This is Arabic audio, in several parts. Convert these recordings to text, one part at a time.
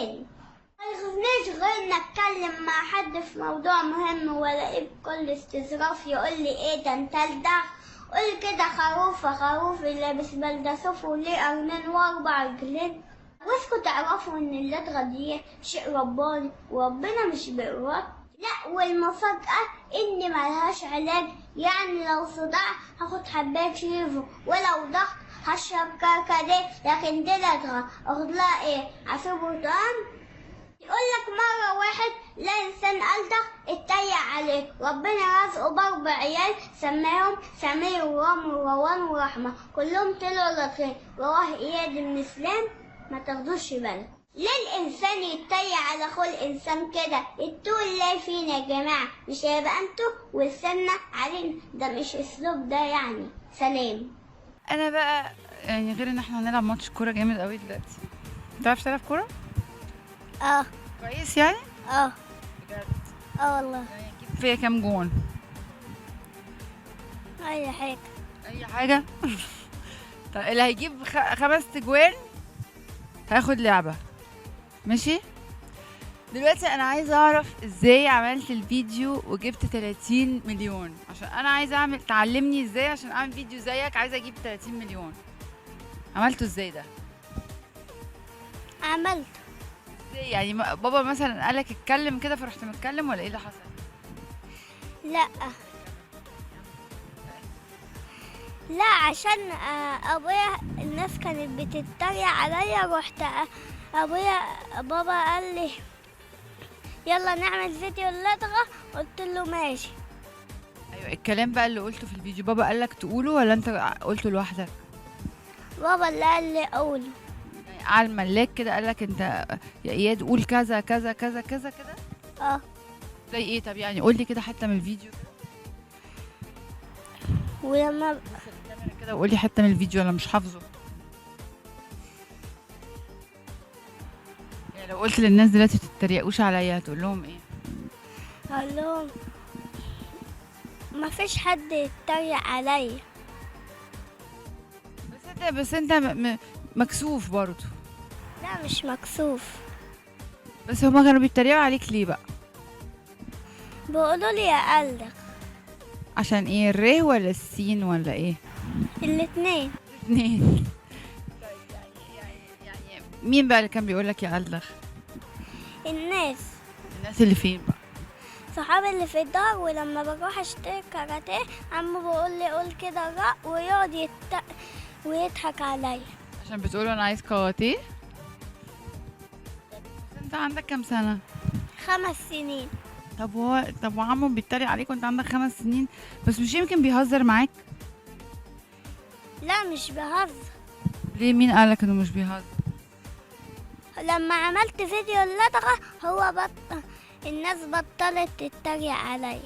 ميخفنيش غير نتكلم مع حد في موضوع مهم والاقيه بكل استظراف يقول لي ايه ده انت الدغ. قول كده خروف لابس بلدسوف وليه قرنين واربع رجلين. عاوزكوا تعرفوا ان اللدغة دي شيء رباني وربنا مش بإرادتي. لا والمفاجأة ان ملهاش علاج، يعني لو صداع هاخد حباية شيفو، ولو ضغط هشرب كركديه، لكن دي لدغة اخد لها ايه؟ عصير برتقال. يقولك مرة واحد لا إنسان ألدغ اتريق عليه، ربنا رزقه ب4 عيال سماهم سمير ورام وروان ورحمة، كلهم طلعوا لطين. رواه إياد بن سلام. ما تاخدوش بالك ليه الإنسان يتريق على أخوه الإنسان كده؟ اتقوا الله فينا يا جماعة، مش هيبقى انتوا ولساننا علينا، ده مش أسلوب ده يعني. سلام. انا بقى يعني غير ان احنا هنلعب ماتش كوره جامد قوي دلوقتي. بتعرف تلعب كوره اه كويس يعني؟ اه بجد؟ والله. يعني تجيب فيا كام جون؟ أي حاجة. اي حاجه. طب اللي هيجيب 5 تجوان هياخد لعبه، ماشي؟ دلوقتي انا عايزه اعرف ازاي عملت الفيديو وجبت 30 مليون، عشان انا عايزه تعلمني ازاي عشان اعمل فيديو زيك، عايزه اجيب 30 مليون. عملته ازاي ده؟ عملت. ازاي يعني؟ بابا مثلا قالك اتكلم كده فرحت متكلم ولا ايه اللي حصل؟ لا لا عشان ابويا الناس كانت بتتريق عليا، رحت ابويا بابا قال لي يلا نعمل فيديو اللدغة، قلت له ماشي. ايوه الكلام بقى اللي قلته في الفيديو بابا قالك تقوله ولا انت قلته لوحدك؟ بابا اللي قال لي اقوله. يعني على الملاك كده قالك انت يا اياد قول كذا كذا كذا كذا كده؟ اه. زي ايه؟ طب يعني قول لي كده حته من الفيديو ولما كده وقول لي حته من الفيديو، انا مش حافظه. يعني لو قلت للناس دلوقتي تتريقوش عليا هتقول لهم ايه؟ قال لهم ما فيش حد يتريق عليا. بس انت مكسوف برضه. لا مش مكسوف. بس هما كانوا بيتريقوا عليك ليه بقى؟ بيقولوا لي يا ألدغ. عشان ايه؟ الر ولا السين ولا ايه؟ الاتنين. اتنين. يعني مين بقى اللي كان بيقولك يا ألدغ؟ الناس اللي فين بقى؟ صحابي اللي في الدار، ولما بروح اشتري كاراتيه عمو بيقول لي قول كده رأ ويقعد ويضحك عليا. عشان بتقولوا انا عايز كاراتيه؟ بس انت عندك كام سنة؟ 5 سنين. طب وعمو بيتريق عليك وانت عندك 5 سنين؟ بس مش يمكن بيهزر معاك؟ لا مش بهزر. ليه؟ مين قالك انه مش بيهزر؟ لما عملت فيديو اللدغة الناس بطلت تتريق عليا.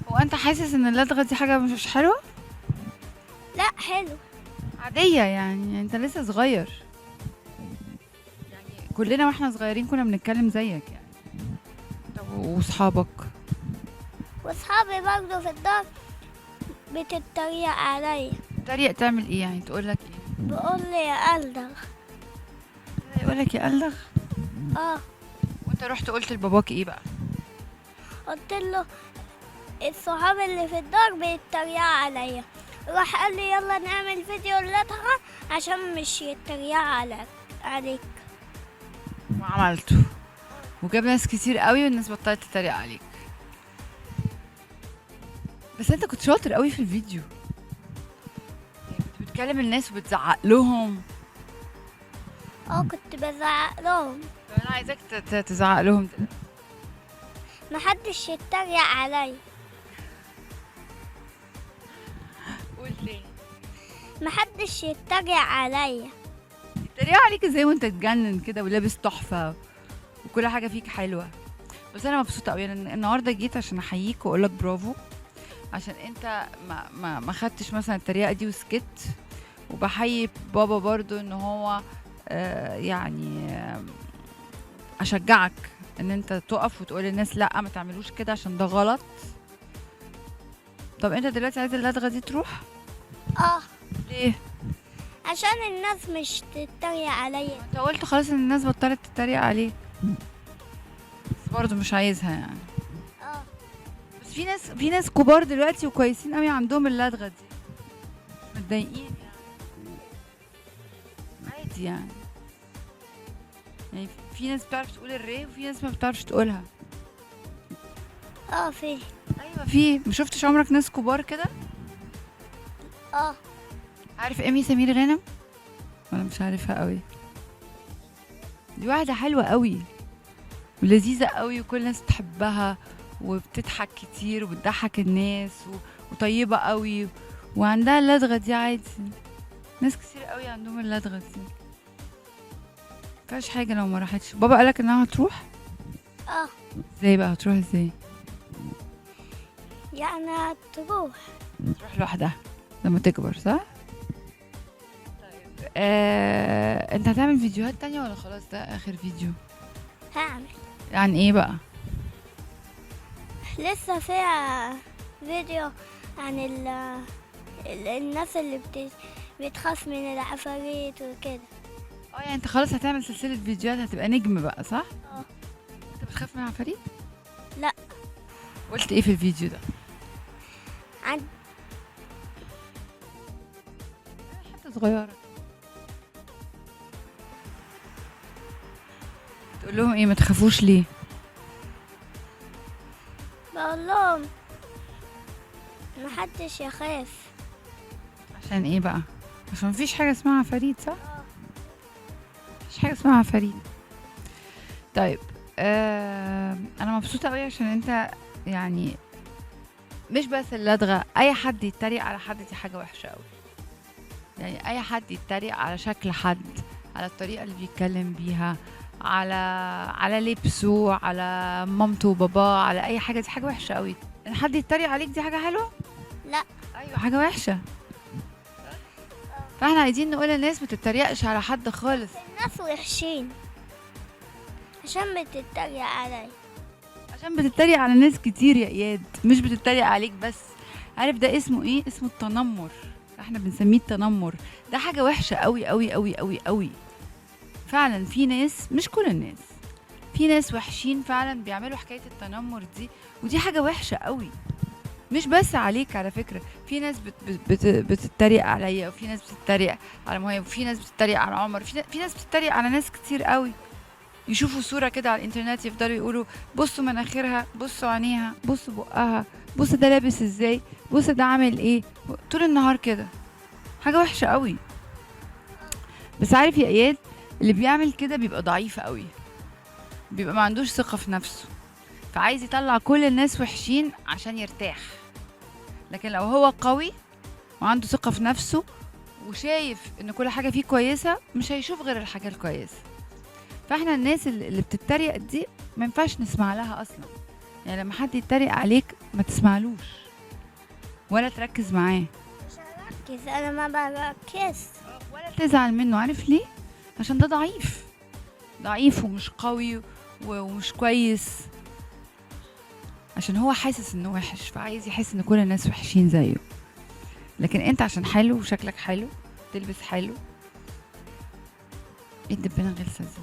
هو انت حاسس ان اللدغة دي حاجة مش حلوة؟ لا حلو. عادية يعني انت لسه صغير. يعني كلنا واحنا صغيرين كنا بنتكلم زيك يعني. طب وصحابك؟ واصحابي برضه في الدار بتتريق عليا. تتريق تعمل ايه يعني؟ تقولك ايه؟ بقول لي يا ألدغ. يقولك يا ألدغ؟ اه. وانت رحت قلت لباباك ايه بقى؟ قلت له الصحاب اللي في الدار بيتريقوا عليا، راح قال لي يلا نعمل فيديو اللدغة عشان مش يتريقوا عليك. وعملته وجاب ناس كتير قوي والناس بطلت تتريق عليك. بس انت كنت شاطر قوي في الفيديو، كنت بتكلم الناس وبتزعق لهم. اه كنت بزعق لهم. طب انا عايزاك تزعق لهم دلوقتي. محدش يتريق عليا. قول تاني. محدش يتريق عليا. يتريقوا عليك ازاي وانت تجنن كده ولابس تحفه وكل حاجه فيك حلوه؟ بس انا مبسوطه قوي. انا النهارده جيت عشان احييك واقول لك برافو، عشان انت ما خدتش مثلا التريقه دي وسكت. وبحيي بابا برضو ان هو يعني اشجعك ان انت تقف وتقول للناس لا ما تعملوش كده عشان ده غلط. طب انت دلوقتي عايز اللدغه دي تروح؟ اه. ليه؟ عشان الناس مش تتريق عليا. انت قلت خلاص ان الناس بطلت تتريق عليه، بس برضه مش عايزها يعني. اه بس في ناس كبار دلوقتي وكويسين قوي عندهم اللدغه دي، متضايقين يعني، عادي يعني في ناس بتعرف تقول الري وفي ناس ما بتعرفش تقولها. في ايوه في، ما شفتش عمرك ناس كبار كده؟ اه عارف ايمي سمير غانم ولا مش عارفها قوي؟ دي واحده حلوه قوي ولذيذه قوي وكل الناس بتحبها وبتضحك كتير وبتضحك الناس وطيبه قوي وعندها اللدغه دي عادي. ناس كتير قوي عندهم اللدغه دي، مفيهاش حاجه لو ما راحتش. بابا قالك انها هتروح؟ اه ازاي بقى هتروح ازاي؟ يعني هتروح تروح لوحدها لما تكبر صح؟ طيب انت هتعمل فيديوهات تانية ولا خلاص ده اخر فيديو؟ هعمل. يعني ايه بقى؟ لسه فيها فيديو عن الناس اللي بتخاف من العفاريت وكده. يعني انت خلاص هتعمل سلسلة فيديوهات، هتبقى نجم بقى صح؟ انت بتخاف من العفاريت؟ لا. قلت ايه في الفيديو ده؟ عن حتة صغيرة تقول لهم ايه؟ ما تخافوش ليه؟ بقول لهم محدش يخاف. عشان ايه بقى؟ عشان مفيش حاجة اسمها عفاريت صح؟ مفيش حاجة اسمها عفاريت. طيب انا مبسوطة قوي عشان انت يعني مش بس اللدغة، اي حد يتريق على حد دي حاجة وحشة قوي. يعني اي حد يتريق على شكل حد، على الطريقة اللي بيتكلم بيها، على لبسه، على مامته وباباه، على اي حاجة، دي حاجة وحشة قوي. ان حد يتريق عليك دي حاجة حلوة؟ لا. ايوه حاجة وحشة. فاحنا عايزين نقول للناس ما تتريقش على حد خالص. الناس وحشين عشان بتتريق علي. عشان بتتريق على ناس كتير يا اياد، مش بتتريق عليك بس. عارف ده اسمه ايه؟ اسمه التنمر. احنا بنسميه التنمر. ده حاجة وحشة قوي قوي قوي قوي قوي. فعلا في ناس، مش كل الناس، في ناس وحشين فعلا بيعملوا حكاية التنمر دي، ودي حاجة وحشة قوي. مش بس عليك على فكرة، في ناس بتتريق عليا، وفي ناس بتتريق على مهيب، وفي ناس بتتريق على عمر، في ناس بتتريق على ناس كتير قوي. يشوفوا صورة كده على الانترنت يفضلوا يقولوا بصوا مناخيرها، بصوا عينيها، بصوا بقها، بصوا ده لابس ازاي، بصوا ده عامل ايه، طول النهار كده. حاجة وحشة قوي. بس عارف يا اياد، اللي بيعمل كده بيبقى ضعيف قوي، بيبقى ما عندوش ثقة في نفسه، فعايز يطلع كل الناس وحشين عشان يرتاح. لكن لو هو قوي وعنده ثقة في نفسه وشايف ان كل حاجة فيه كويسة، مش هيشوف غير الحاجة الكويسة. فاحنا الناس اللي بتتريق دي ما ينفعش نسمع لها اصلا. يعني لما حد يتريق عليك ما تسمعلوش ولا تركز معاه. مش هركز، انا ما بركز. ولا تزعل منه. عارف ليه؟ عشان ده ضعيف ومش قوي ومش كويس، عشان هو حاسس انه وحش، فعايز يحس ان كل الناس وحشين زيه. لكن انت عشان حلو وشكلك حلو، تلبس حلو، ايه الدبانة غلسة دي؟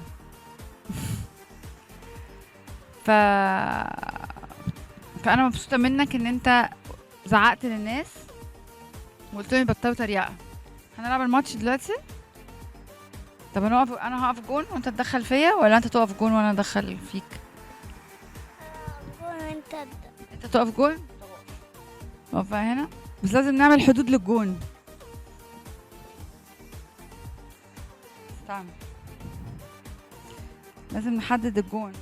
فانا مبسوطة منك ان انت زعقت للناس وقلت لهم يبطلوا تريقة. هنلعب الماتش دلوقتي. طب انا هقف جون وانت تدخل فيا، ولا انت تقف جون وانا ادخل فيك؟ انت تقف جون. اقف هنا، بس لازم نعمل حدود للجون. استنى، لازم نحدد الجون.